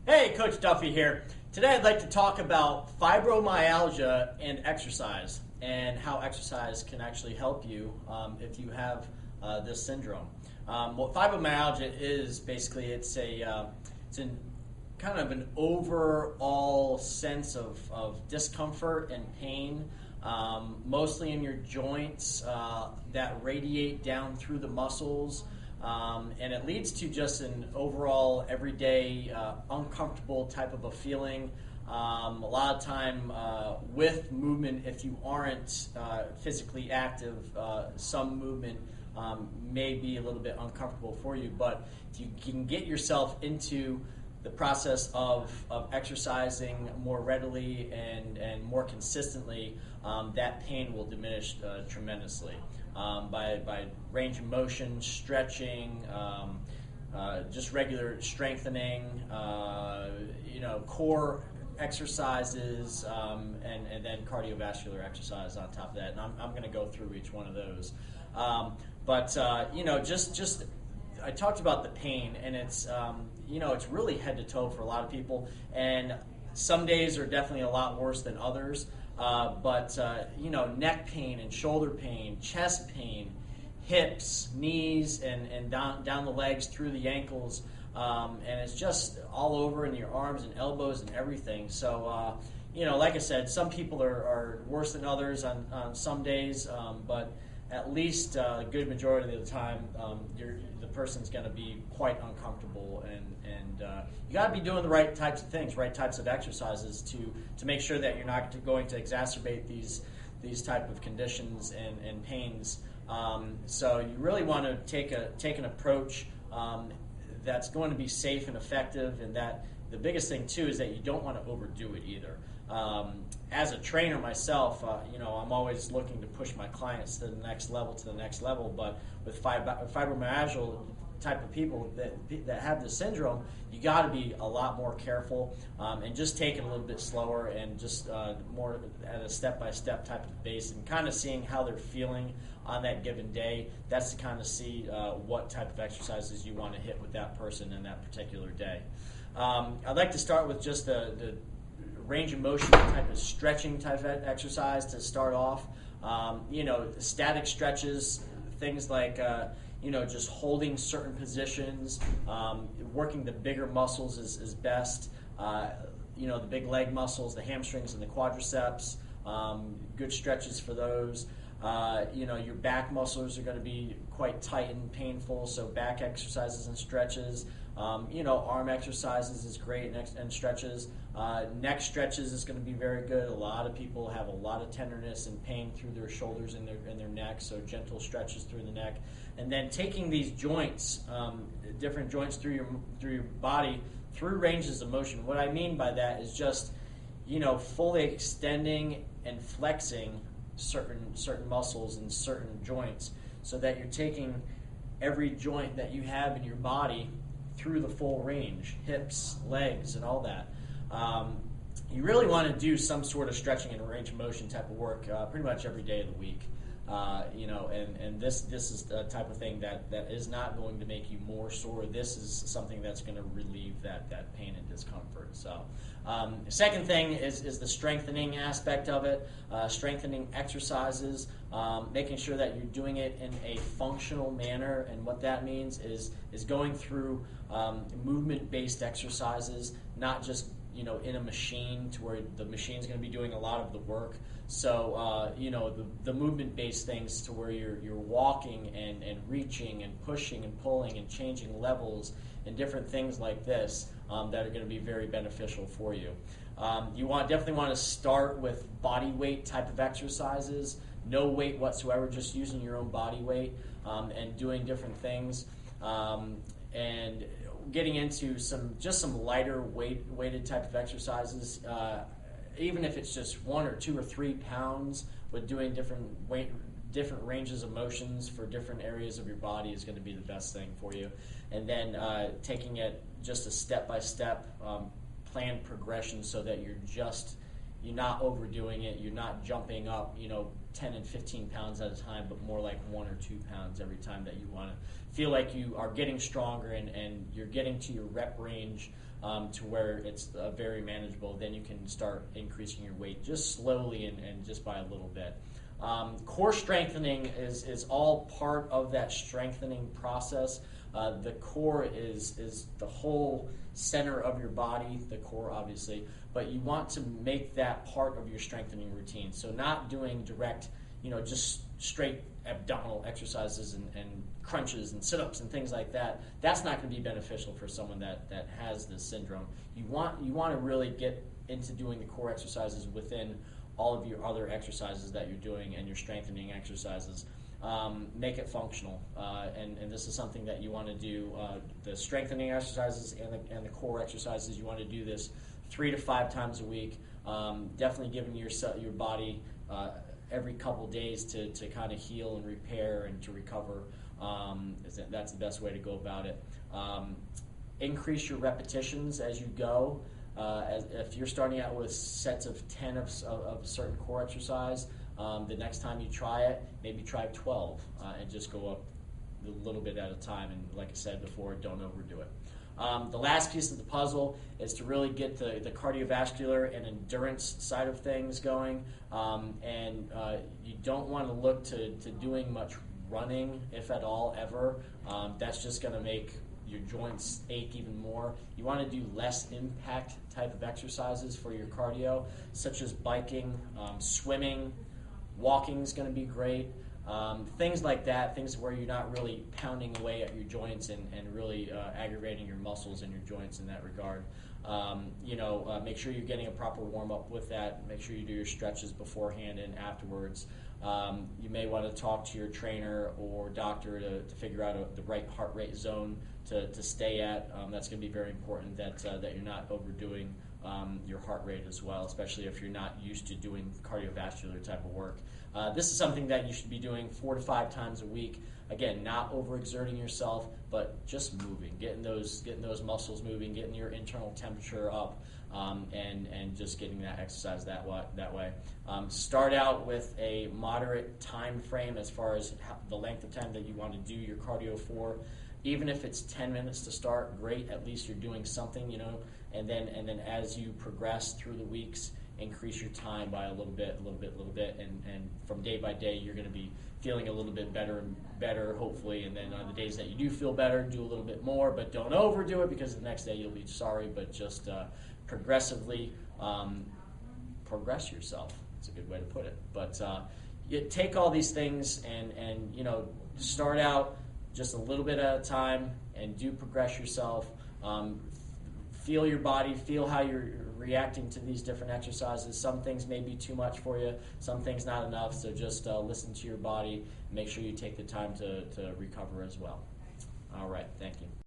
Hey, Coach Duffy here. Today I'd like to talk about fibromyalgia and exercise and how exercise can actually help you if you have this syndrome. What fibromyalgia is basically it's an kind of an overall sense of discomfort and pain, mostly in your joints that radiate down through the muscles. And it leads to just an overall everyday uncomfortable type of a feeling. A lot of time with movement, if you aren't physically active, some movement may be a little bit uncomfortable for you. But if you can get yourself into the process of exercising more readily and more consistently, that pain will diminish tremendously. By range of motion, stretching, just regular strengthening, core exercises, and then cardiovascular exercise on top of that. And I'm going to go through each one of those. Just I talked about the pain, and it's it's really head to toe for a lot of people, and some days are definitely a lot worse than others. Neck pain and shoulder pain, chest pain, hips, knees, and down the legs through the ankles, and it's just all over in your arms and elbows and everything. So, like I said, some people are worse than others on some days, but at least a good majority of the time, the person's going to be quite uncomfortable, and you got to be doing the right types of things, right types of exercises to make sure that you're not going to exacerbate these type of conditions and pains. So you really want to take an approach that's going to be safe and effective, and that the biggest thing too is that you don't want to overdo it either. As a trainer myself, I'm always looking to push my clients to the next level. But with fibromyalgia type of people that have this syndrome, you got to be a lot more careful and just take it a little bit slower and just more at a step-by-step type of base, and kind of seeing how they're feeling on that given day. That's to kind of see what type of exercises you want to hit with that person in that particular day. I'd like to start with just the range of motion type of stretching type of exercise to start off. Static stretches, things like just holding certain positions, working the bigger muscles is best. The big leg muscles, the hamstrings and the quadriceps, good stretches for those. Your back muscles are going to be quite tight and painful, so back exercises and stretches. Arm exercises is great, and stretches. Neck stretches is going to be very good. A lot of people have a lot of tenderness and pain through their shoulders and their neck, so gentle stretches through the neck. And then taking these joints, different joints through your body, through ranges of motion. What I mean by that is just, fully extending and flexing certain muscles and certain joints, so that you're taking every joint that you have in your body through the full range, hips, legs, and all that. You really want to do some sort of stretching and range of motion type of work pretty much every day of the week. And this is the type of thing that is not going to make you more sore. This is something that's going to relieve that pain and discomfort. So, second thing is the strengthening aspect of it, strengthening exercises, making sure that you're doing it in a functional manner. And what that means is going through movement-based exercises, not just in a machine to where the machine's going to be doing a lot of the work. So, the movement-based things to where you're walking and reaching and pushing and pulling and changing levels and different things like this that are going to be very beneficial for you. You definitely want to start with body weight type of exercises, no weight whatsoever, just using your own body weight and doing different things. And getting into some lighter weighted type of exercises, even if it's just 1 or 2 or 3 pounds, but doing different ranges of motions for different areas of your body is going to be the best thing for you. And then taking it just a step-by-step planned progression, so that you're not overdoing it, you're not jumping up 10 and 15 pounds at a time, but more like 1 or 2 pounds every time that you want to feel like you are getting stronger and you're getting to your rep range to where it's very manageable. Then you can start increasing your weight just slowly and just by a little bit. Core strengthening is all part of that strengthening process. The core is the whole center of your body, the core obviously, but you want to make that part of your strengthening routine. So not doing direct, just straight abdominal exercises and crunches and sit-ups and things like that. That's not going to be beneficial for someone that has this syndrome. You want to really get into doing the core exercises within all of your other exercises that you're doing and your strengthening exercises. Make it functional, and this is something that you want to do. The strengthening exercises and the core exercises, you want to do this 3 to 5 times a week. Definitely giving your body every couple days to kind of heal and repair and to recover. That's the best way to go about it. Increase your repetitions as you go. If you're starting out with sets of 10 of a certain core exercise, the next time you try it, maybe try 12 and just go up a little bit at a time. And like I said before, don't overdo it. The last piece of the puzzle is to really get the cardiovascular and endurance side of things going. And you don't want to look to doing much running, if at all, ever. That's just going to make your joints ache even more. You want to do less impact type of exercises for your cardio, such as biking, swimming, walking is going to be great. Things like that, things where you're not really pounding away at your joints and really aggravating your muscles and your joints in that regard. Make sure you're getting a proper warm-up with that. Make sure you do your stretches beforehand and afterwards. You may want to talk to your trainer or doctor to figure out the right heart rate zone to stay at. That's going to be very important that you're not overdoing your heart rate as well, especially if you're not used to doing cardiovascular type of work. This is something that you should be doing 4 to 5 times a week. Again, not overexerting yourself, but just moving, getting those muscles moving, getting your internal temperature up, and just getting that exercise that way. Start out with a moderate time frame as far as the length of time that you want to do your cardio for. Even if it's 10 minutes to start, great. At least you're doing something, And then as you progress through the weeks, increase your time by a little bit, and from day by day, you're going to be feeling a little bit better and better, hopefully. And then on the days that you do feel better, do a little bit more, but don't overdo it because the next day you'll be sorry. But just progressively progress yourself. That's a good way to put it. But you take all these things and start out just a little bit at a time and do progress yourself. Feel your body, feel how you're reacting to these different exercises. Some things may be too much for you, some things not enough, so just listen to your body. Make sure you take the time to recover as well. All right, thank you.